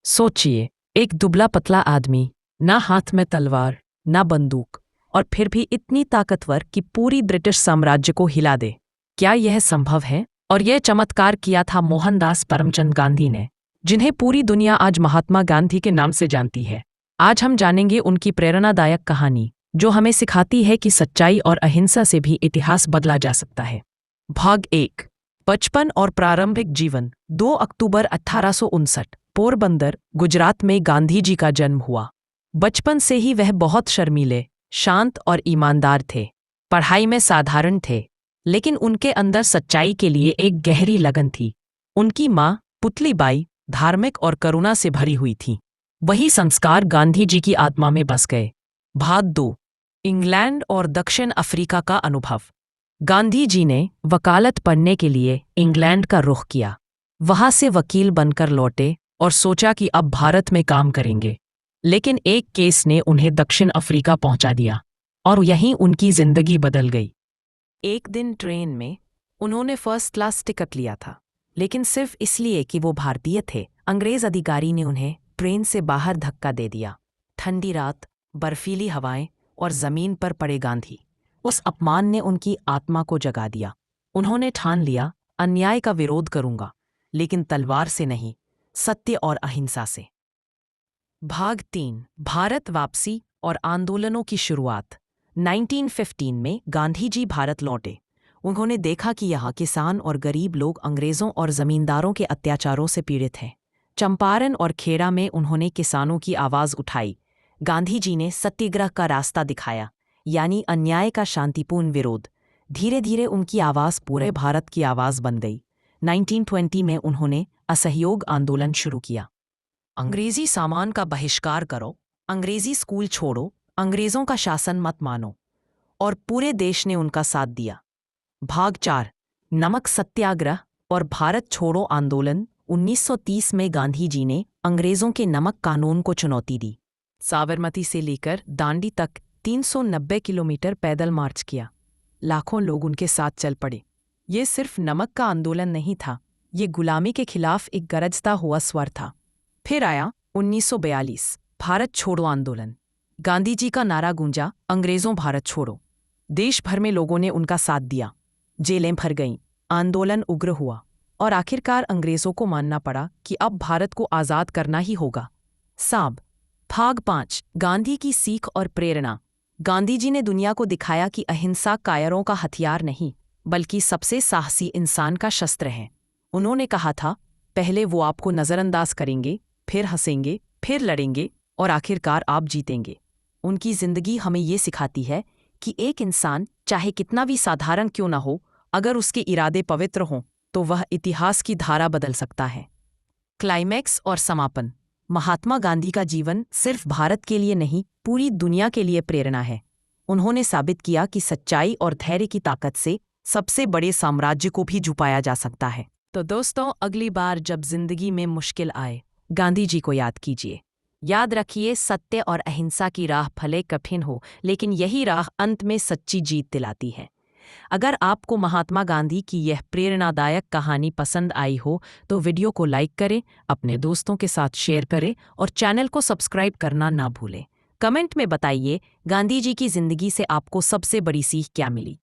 सोचिए, एक दुबला पतला आदमी, ना हाथ में तलवार, ना बंदूक, और फिर भी इतनी ताकतवर कि पूरी ब्रिटिश साम्राज्य को हिला दे। क्या यह संभव है? और यह चमत्कार किया था मोहनदास करमचंद गांधी ने, जिन्हें पूरी दुनिया आज महात्मा गांधी के नाम से जानती है। आज हम जानेंगे उनकी प्रेरणादायक कहानी, जो हमें सिखाती है कि सच्चाई और अहिंसा से भी इतिहास बदला जा सकता है। भाग 1। बचपन और प्रारंभिक जीवन। 2 अक्टूबर 1859 पोरबंदर, गुजरात में गांधी जी का जन्म हुआ। बचपन से ही वह बहुत शर्मीले, शांत और ईमानदार थे। पढ़ाई में साधारण थे, लेकिन उनके अंदर सच्चाई के लिए एक गहरी लगन थी। उनकी माँ पुतलीबाई धार्मिक और करुणा से भरी हुई थी। वही संस्कार गांधी जी की आत्मा में बस गए। भाग 2। इंग्लैंड और दक्षिण अफ्रीका का अनुभव। गांधी जी ने वकालत पढ़ने के लिए इंग्लैंड का रुख किया। वहां से वकील बनकर लौटे और सोचा कि अब भारत में काम करेंगे। लेकिन एक केस ने उन्हें दक्षिण अफ्रीका पहुंचा दिया और यहीं उनकी जिंदगी बदल गई। एक दिन ट्रेन में उन्होंने फर्स्ट क्लास टिकट लिया था, लेकिन सिर्फ इसलिए कि वो भारतीय थे। अंग्रेज अधिकारी ने उन्हें ट्रेन से बाहर धक्का दे दिया। ठंडी रात, बर्फीली हवाएं और जमीन पर पड़े गांधी। उस अपमान ने उनकी आत्मा को जगा दिया। उन्होंने ठान लिया, अन्याय का विरोध करूंगा, लेकिन तलवार से नहीं, सत्य और अहिंसा से। भाग 3। भारत वापसी और आंदोलनों की शुरुआत। 1915 में गांधी जी भारत लौटे। उन्होंने देखा कि यहाँ किसान और गरीब लोग अंग्रेजों और जमींदारों के अत्याचारों से पीड़ित हैं। चंपारण और खेड़ा में उन्होंने किसानों की आवाज़ उठाई। गांधी जी ने सत्याग्रह का रास्ता दिखाया, यानी अन्याय का शांतिपूर्ण विरोध। धीरे धीरे उनकी आवाज़ पूरे भारत की आवाज़ बन गई। 1920 में उन्होंने असहयोग आंदोलन शुरू किया। अंग्रेजी सामान का बहिष्कार करो, अंग्रेजी स्कूल छोड़ो, अंग्रेजों का शासन मत मानो, और पूरे देश ने उनका साथ दिया। भाग 4। नमक सत्याग्रह और भारत छोड़ो आंदोलन। 1930 में गांधी जी ने अंग्रेजों के नमक कानून को चुनौती दी। साबरमती से लेकर दांडी तक 390 किलोमीटर पैदल मार्च किया। लाखों लोग उनके साथ चल पड़े। ये सिर्फ नमक का आंदोलन नहीं था, ये गुलामी के खिलाफ एक गरजता हुआ स्वर था। फिर आया 1942 भारत छोड़ो आंदोलन। गांधी जी का नारा गूंजा, अंग्रेजों भारत छोड़ो। देश भर में लोगों ने उनका साथ दिया। जेलें भर गईं, आंदोलन उग्र हुआ और आखिरकार अंग्रेजों को मानना पड़ा कि अब भारत को आज़ाद करना ही होगा। भाग 5। गांधी की सीख और प्रेरणा। गांधी जी ने दुनिया को दिखाया कि अहिंसा कायरों का हथियार नहीं, बल्कि सबसे साहसी इंसान का शस्त्र है। उन्होंने कहा था, पहले वो आपको नज़रअंदाज करेंगे, फिर हंसेंगे, फिर लड़ेंगे और आखिरकार आप जीतेंगे। उनकी जिंदगी हमें ये सिखाती है कि एक इंसान चाहे कितना भी साधारण क्यों ना हो, अगर उसके इरादे पवित्र हों तो वह इतिहास की धारा बदल सकता है। क्लाइमैक्स और समापन। महात्मा गांधी का जीवन सिर्फ भारत के लिए नहीं, पूरी दुनिया के लिए प्रेरणा है। उन्होंने साबित किया कि सच्चाई और धैर्य की ताकत से सबसे बड़े साम्राज्य को भी झुकाया जा सकता है। तो दोस्तों, अगली बार जब जिंदगी में मुश्किल आए, गांधी जी को याद कीजिए। याद रखिए, सत्य और अहिंसा की राह भले कठिन हो, लेकिन यही राह अंत में सच्ची जीत दिलाती है। अगर आपको महात्मा गांधी की यह प्रेरणादायक कहानी पसंद आई हो तो वीडियो को लाइक करें, अपने दोस्तों के साथ शेयर करें और चैनल को सब्सक्राइब करना ना भूलें। कमेंट में बताइए, गांधी जी की जिंदगी से आपको सबसे बड़ी सीख क्या मिली।